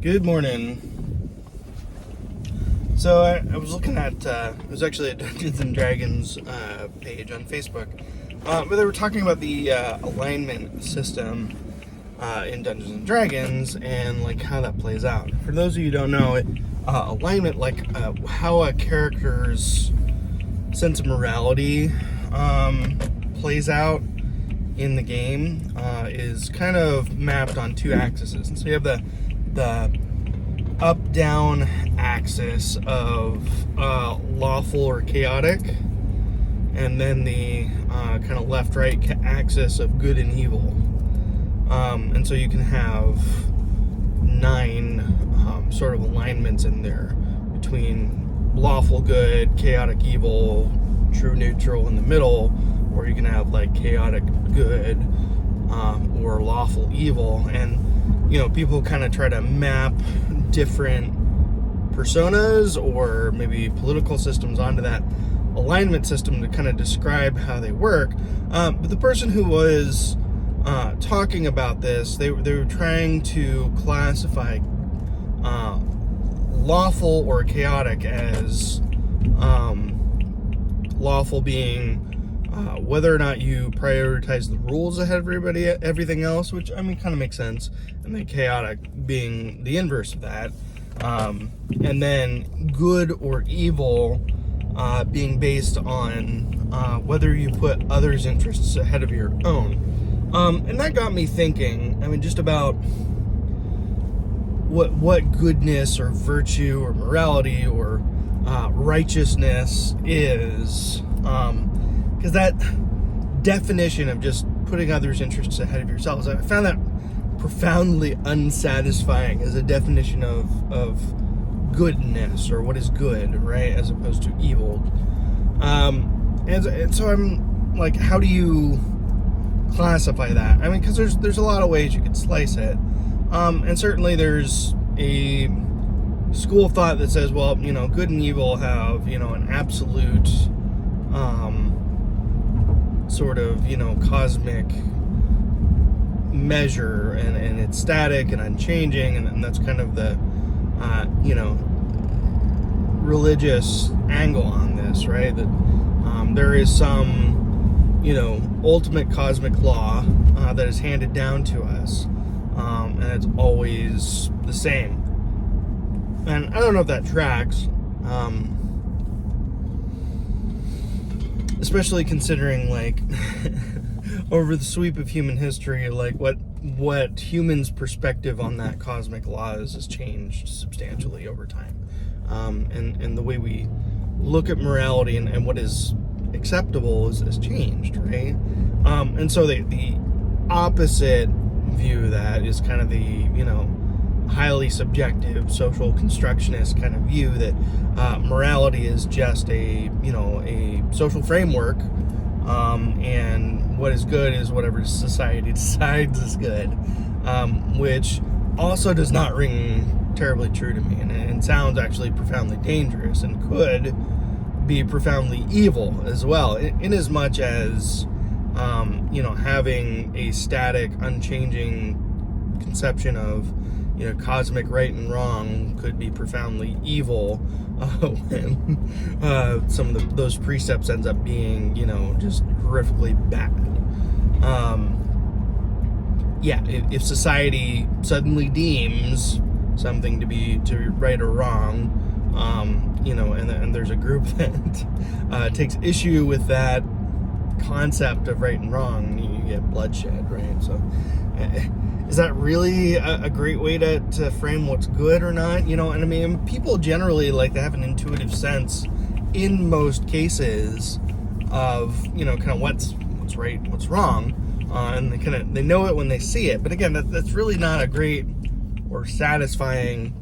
Good morning. So I was looking at, it was actually a Dungeons and Dragons page on Facebook, but they were talking about the alignment system in Dungeons and Dragons and like how that plays out. For those of you who don't know, alignment, like how a character's sense of morality plays out in the game is kind of mapped on two axes. And so you have the up-down axis of lawful or chaotic, and then the kind of left-right axis of good and evil. And so you can have 9 sort of alignments in there between lawful good, chaotic evil, true neutral in the middle, or you can have like chaotic good or lawful evil. And you know, people kind of try to map different personas or maybe political systems onto that alignment system to kind of describe how they work. But the person who was talking about this, they were trying to classify lawful or chaotic as lawful being whether or not you prioritize the rules ahead of everything else, which I mean kind of makes sense, and then chaotic being the inverse of that, and then good or evil being based on whether you put others' interests ahead of your own. And that got me thinking, I mean, just about what goodness or virtue or morality or righteousness is, because that definition of just putting others' interests ahead of yourselves, I found that profoundly unsatisfying as a definition of goodness, or what is good, right, as opposed to evil. And so I'm like, how do you classify that? I mean, because there's a lot of ways you could slice it, and certainly there's a school of thought that says, well, you know, good and evil have, you know, an absolute sort of, you know, cosmic measure, and it's static and unchanging, and that's kind of the you know, religious angle on this, right? That there is some, you know, ultimate cosmic law that is handed down to us, and it's always the same. And I don't know if that tracks, especially considering, like, over the sweep of human history, like what humans' perspective on that cosmic law has changed substantially over time, and the way we look at morality and what is acceptable has changed, right? And so the opposite view of that is kind of the, you know, highly subjective social constructionist kind of view that morality is just a, you know, a social framework, and what is good is whatever society decides is good, which also does not ring terribly true to me, and sounds actually profoundly dangerous, and could be profoundly evil as well, in as much as you know, having a static, unchanging conception of, you know, cosmic right and wrong could be profoundly evil when some of those precepts ends up being, you know, just horrifically bad. Yeah, if society suddenly deems something to be right or wrong, you know, and there's a group that takes issue with that concept of right and wrong, you get bloodshed, right? So is that really a great way to frame what's good or not? You know, and I mean, people generally like to have an intuitive sense in most cases of, you know, kind of what's right, what's wrong, and they know it when they see it. But again, that's really not a great or satisfying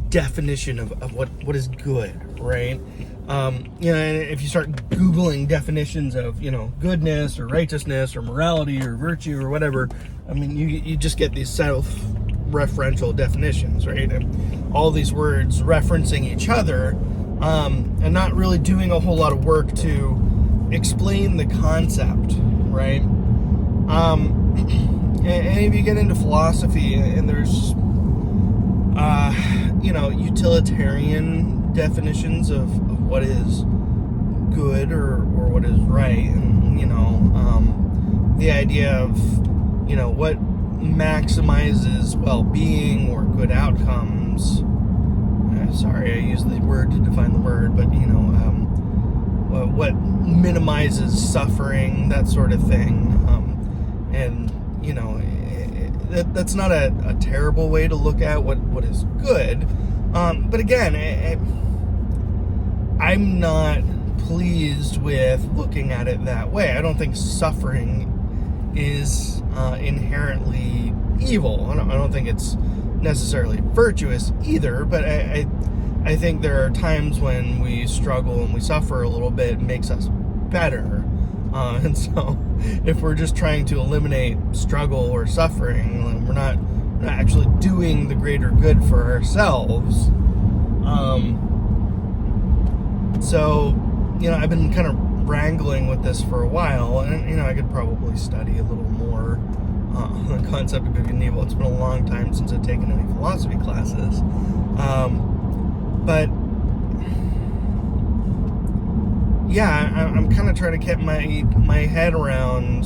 definition of what is good, right? You know, and if you start Googling definitions of, you know, goodness or righteousness or morality or virtue or whatever, I mean, you just get these self-referential definitions, right? And all these words referencing each other, and not really doing a whole lot of work to explain the concept, right? and if you get into philosophy, and there's utilitarian definitions of what is good or what is right, and the idea of what maximizes well-being or good outcomes. Sorry, I use the word to define the word, but what minimizes suffering, that sort of thing. And that's not a terrible way to look at what is good. But again, I'm not pleased with looking at it that way. I don't think suffering is inherently evil. I don't think it's necessarily virtuous either, but I think there are times when we struggle and we suffer a little bit, it makes us better. And so if we're just trying to eliminate struggle or suffering, we're not actually doing the greater good for ourselves. So I've been kind of wrangling with this for a while, and I could probably study a little more on the concept of good and evil. It's been a long time since I've taken any philosophy classes, but yeah, I'm kind of trying to get my head around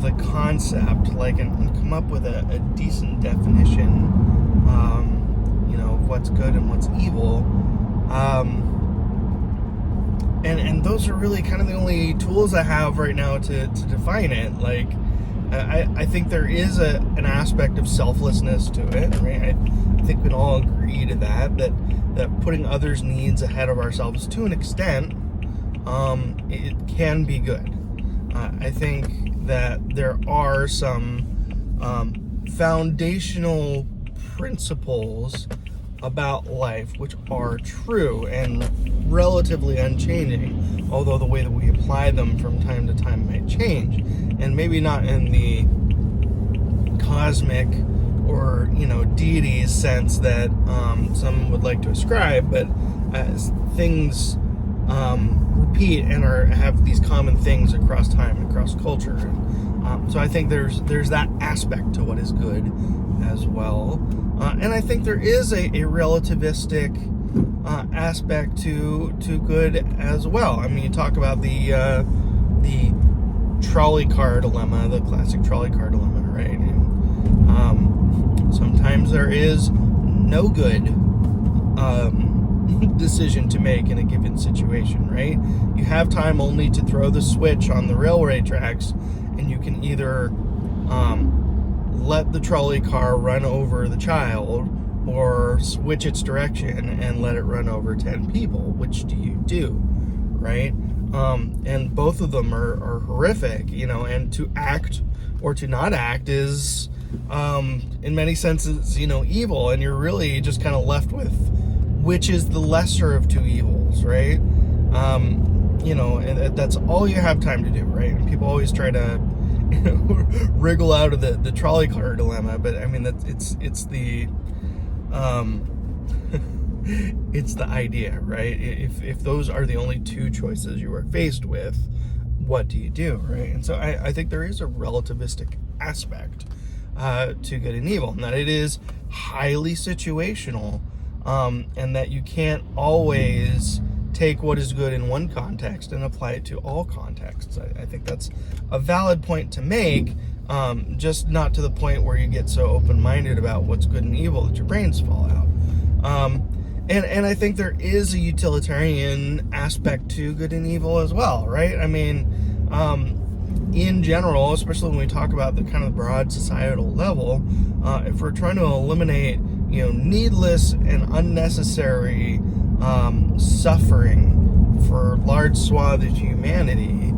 the concept, and come up with a decent definition, of what's good and what's evil. And those are really kind of the only tools I have right now to define it. I think there is an aspect of selflessness to it, right? I think we can all agree to that putting others' needs ahead of ourselves to an extent, it can be good. I think that there are some foundational principles about life which are true and relatively unchanging, although the way that we apply them from time to time might change, and maybe not in the cosmic or deities sense that some would like to ascribe, but as things repeat and have these common things across time and across culture. So I think there's that aspect to what is good as well. And I think there is a relativistic aspect to good as well. I mean, you talk about the trolley car dilemma, the classic trolley car dilemma, right? And, sometimes there is no good decision to make in a given situation, right? You have time only to throw the switch on the railway tracks, and you can either let the trolley car run over the child or switch its direction and let it run over 10 people. Which do you do, right? And both of them are horrific, and to act or to not act is in many senses evil, and you're really just kind of left with which is the lesser of two evils, right? And that's all you have time to do, right? And people always try to wriggle out of the trolley car dilemma, but I mean it's the it's the idea, right? If those are the only two choices you are faced with, what do you do, right? And so I think there is a relativistic aspect to good and evil, and that it is highly situational, and that you can't always take what is good in one context and apply it to all contexts. I think that's a valid point to make, just not to the point where you get so open-minded about what's good and evil that your brains fall out. And I think there is a utilitarian aspect to good and evil as well, right? I mean, in general, especially when we talk about the kind of broad societal level, if we're trying to eliminate, needless and unnecessary suffering for large swaths of humanity,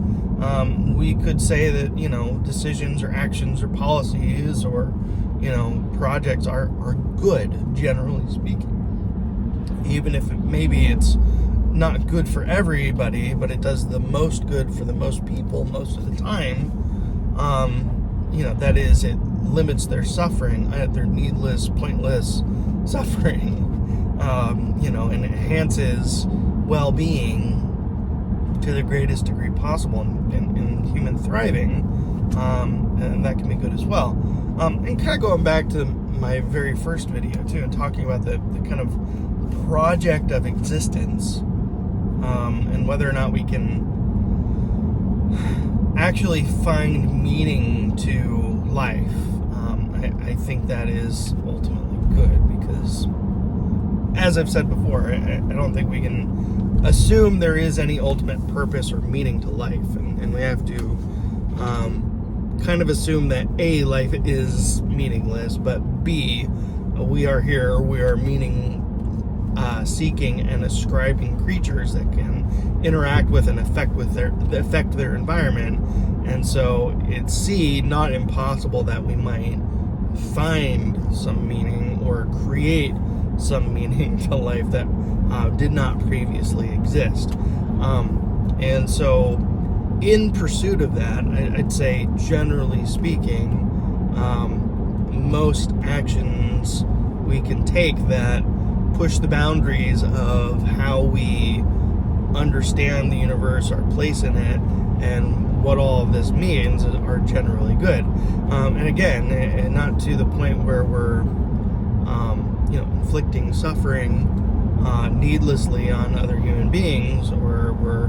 we could say that decisions or actions or policies or projects are good, generally speaking, even if maybe it's not good for everybody, but it does the most good for the most people most of the time. That is, it limits their suffering, their needless, pointless suffering, and enhances well-being to the greatest degree possible in human thriving. and that can be good as well. And kind of going back to my very first video too, and talking about the kind of project of existence, and whether or not we can actually find meaning to life. I think that is ultimately good, because, as I've said before, I don't think we can assume there is any ultimate purpose or meaning to life, and we have to kind of assume that A, life is meaningless, but B, we are here, we are meaning seeking and ascribing creatures that can interact with and affect their environment. And so it's C, not impossible that we might find some meaning or create some meaning to life that did not previously exist. And so in pursuit of that, I'd say, generally speaking, most actions we can take that push the boundaries of how we understand the universe, our place in it, and what all of this means are generally good. And again, and not to the point where we're inflicting suffering needlessly on other human beings, or we're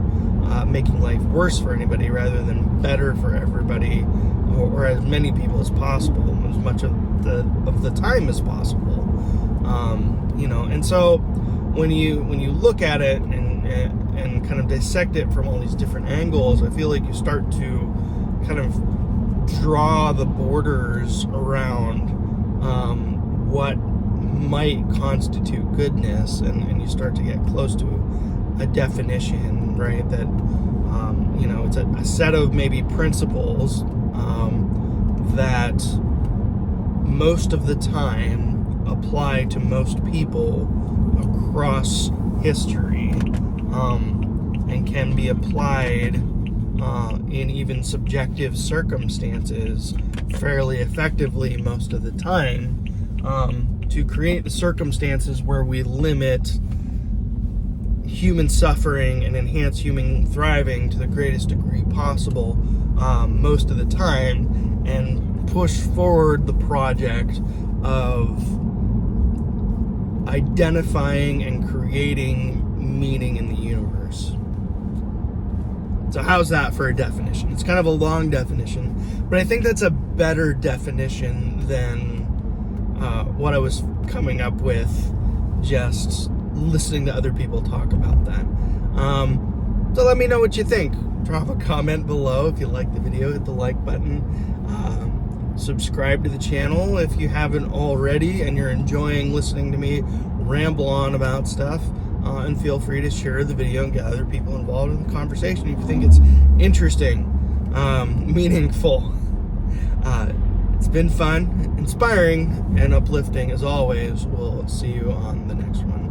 making life worse for anybody rather than better for everybody, or as many people as possible, as much of the time as possible. And so when you look at it and kind of dissect it from all these different angles, I feel like you start to kind of draw the borders around what might constitute goodness, and you start to get close to a definition, right? That it's a set of maybe principles that most of the time apply to most people across history, and can be applied in even subjective circumstances fairly effectively most of the time, to create the circumstances where we limit human suffering and enhance human thriving to the greatest degree possible most of the time, and push forward the project of identifying and creating meaning in the universe. So how's that for a definition? It's kind of a long definition, but I think that's a better definition than what I was coming up with just listening to other people talk about that. So let me know what you think. Drop a comment below if you like the video. Hit the like button. Subscribe to the channel if you haven't already and you're enjoying listening to me ramble on about stuff. And feel free to share the video and get other people involved in the conversation if you think it's interesting, meaningful. It's been fun, inspiring, and uplifting as always. We'll see you on the next one.